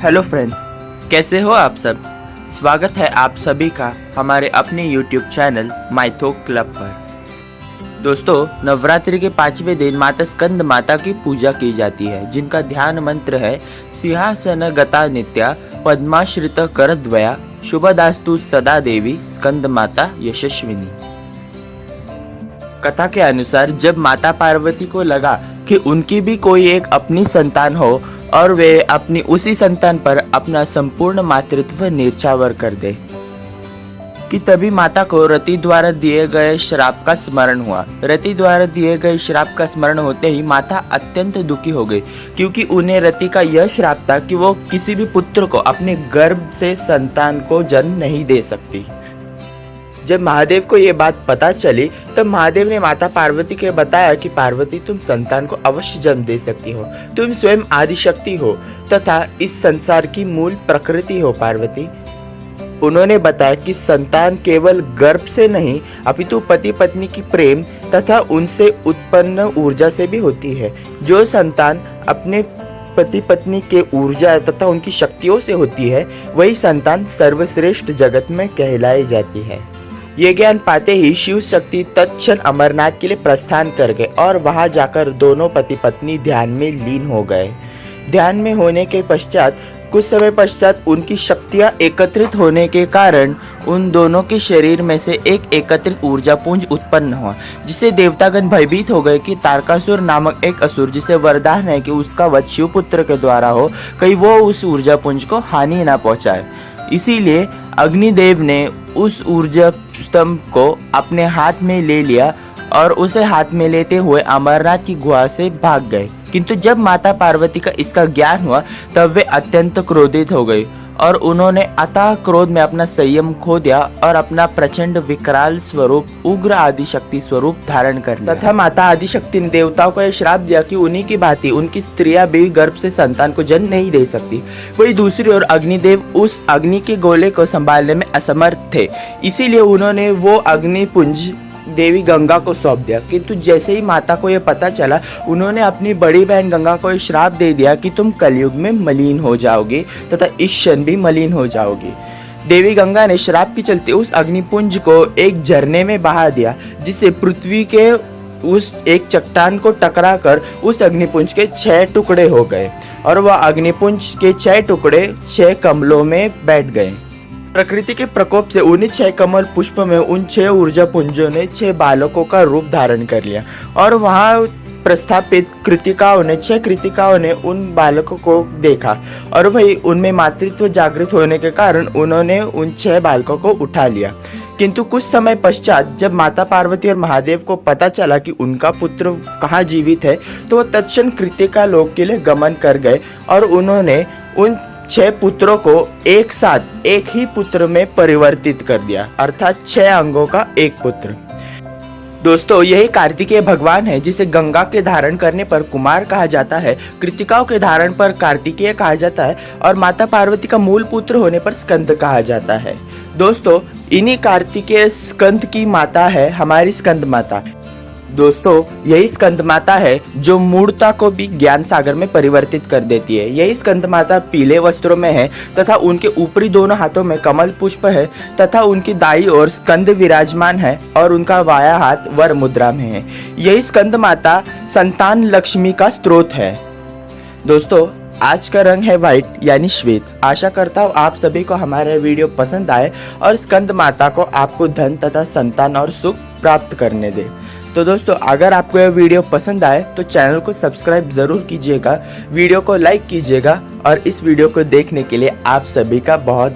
Hello friends, कैसे हो आप सब। स्वागत है आप सभी का हमारे अपने YouTube चैनल माइथोक क्लब पर। दोस्तों, नवरात्रि के 5वें दिन माता स्कंद माता की पूजा की जाती है, जिनका ध्यान मंत्र है सिंहासन गता नित्या पद्माश्रित करद्वया शुभदास्तु सदा देवी स्कंद माता यशस्विनी। कथा के अनुसार जब माता पार्वती को लगा कि उनकी भी कोई एक अपनी संतान हो और वे अपनी उसी संतान पर अपना संपूर्ण मातृत्व न्यौछावर कर दे, कि तभी माता को रति द्वारा दिए गए श्राप का स्मरण हुआ। रति द्वारा दिए गए श्राप का स्मरण होते ही माता अत्यंत दुखी हो गई, क्योंकि उन्हें रति का यह श्राप था कि वो किसी भी पुत्र को अपने गर्भ से संतान को जन्म नहीं दे सकती। जब महादेव को ये बात पता चली तब महादेव ने माता पार्वती को बताया कि पार्वती, तुम संतान को अवश्य जन्म दे सकती हो। तुम स्वयं आदिशक्ति हो तथा इस संसार की मूल प्रकृति हो पार्वती। उन्होंने बताया कि संतान केवल गर्भ से नहीं अपितु पति पत्नी की प्रेम तथा उनसे उत्पन्न ऊर्जा से भी होती है। जो संतान अपने पति पत्नी के ऊर्जा तथा उनकी शक्तियों से होती है, वही संतान सर्वश्रेष्ठ जगत में कहलाई जाती है। ये ज्ञान पाते ही शिव शक्ति तत्क्षण अमरनाथ के लिए प्रस्थान कर गए और वहां जाकर दोनों पति पत्नी ध्यान में लीन हो गए। ध्यान में होने के पश्चात कुछ समय पश्चात उनकी शक्तियां एकत्रित होने के कारण उन दोनों के शरीर में से एक एकत्रित ऊर्जा पुंज उत्पन्न हुआ, जिससे देवतागण भयभीत हो गए कि तारकासुर नामक एक असुर, जिसे वरदान है कि उसका वध शिवपुत्र के द्वारा हो, कहीं वो उस ऊर्जा पुंज को हानि न पहुंचाए। इसीलिए अग्निदेव ने उस ऊर्जा स्तंभ को अपने हाथ में ले लिया और उसे हाथ में लेते हुए अमरनाथ की गुहा से भाग गए। किंतु जब माता पार्वती का इसका ज्ञान हुआ तब वे अत्यंत क्रोधित हो गई और उन्होंने अतः क्रोध में अपना संयम खो दिया और अपना प्रचंड विकराल स्वरूप उग्र आदिशक्ति स्वरूप धारण कर लिया। तथा माता आदिशक्ति ने देवताओं को यह श्राप दिया कि उन्हीं की भांति उनकी स्त्रियां भी गर्भ से संतान को जन्म नहीं दे सकती। वही दूसरी ओर अग्निदेव उस अग्नि के गोले को संभालने में असमर्थ थे, इसीलिए उन्होंने वो अग्निपुंज देवी गंगा को सौंप दिया। किंतु जैसे ही माता को यह पता चला, उन्होंने अपनी बड़ी बहन गंगा को श्राप दे दिया कि तुम कलयुग में मलिन हो जाओगे तथा इस क्षण भी मलिन हो जाओगे। देवी गंगा ने श्राप के चलते उस अग्निपुंज को एक झरने में बहा दिया, जिससे पृथ्वी के उस एक चट्टान को टकरा कर उस अग्निपुंज के 6 टुकड़े हो गए और वह अग्निपुंज के 6 टुकड़े 6 कमलों में बैठ गए। प्रकृति के प्रकोप से उन्हीं 6 कमल पुष्प में उन 6 ऊर्जा पुंजों ने 6 बालकों का रूप धारण कर लिया और वहां प्रस्थापित कृतिकाओं ने 6 कृतिकाओं ने उन बालकों को देखा और वही उनमें मातृत्व जागृत होने के कारण उन्होंने उन 6 बालकों को उठा लिया। किंतु कुछ समय पश्चात जब माता पार्वती और महादेव को पता चला कि उनका पुत्र कहाँ जीवित है, तो वह तत्क्षण कृतिका लोक के लिए गमन कर गए और उन्होंने उन 6 पुत्रों को एक साथ एक ही पुत्र में परिवर्तित कर दिया, अर्थात 6 अंगों का एक पुत्र। दोस्तों, यही कार्तिकेय भगवान है, जिसे गंगा के धारण करने पर कुमार कहा जाता है, कृतिकाओं के धारण पर कार्तिकेय कहा जाता है और माता पार्वती का मूल पुत्र होने पर स्कंद कहा जाता है। दोस्तों, इन्हीं कार्तिकेय स्कंद की माता है हमारी स्कंद माता। दोस्तों, यही स्कंद माता है जो मूढ़ता को भी ज्ञान सागर में परिवर्तित कर देती है। यही स्कंद माता पीले वस्त्रों में है तथा उनके ऊपरी दोनों हाथों में कमल पुष्प है तथा उनकी दाईं ओर स्कंद विराजमान है और उनका बायां हाथ वर मुद्रा में है। यही स्कंद माता संतान लक्ष्मी का स्रोत है। दोस्तों, आज का रंग है व्हाइट यानी श्वेत। आशा करता हूँ आप सभी को हमारा वीडियो पसंद आए और स्कंद माता को आपको धन तथा संतान और सुख प्राप्त करने दे। तो दोस्तों, अगर आपको यह वीडियो पसंद आए तो चैनल को सब्सक्राइब जरूर कीजिएगा, वीडियो को लाइक कीजिएगा और इस वीडियो को देखने के लिए आप सभी का बहुत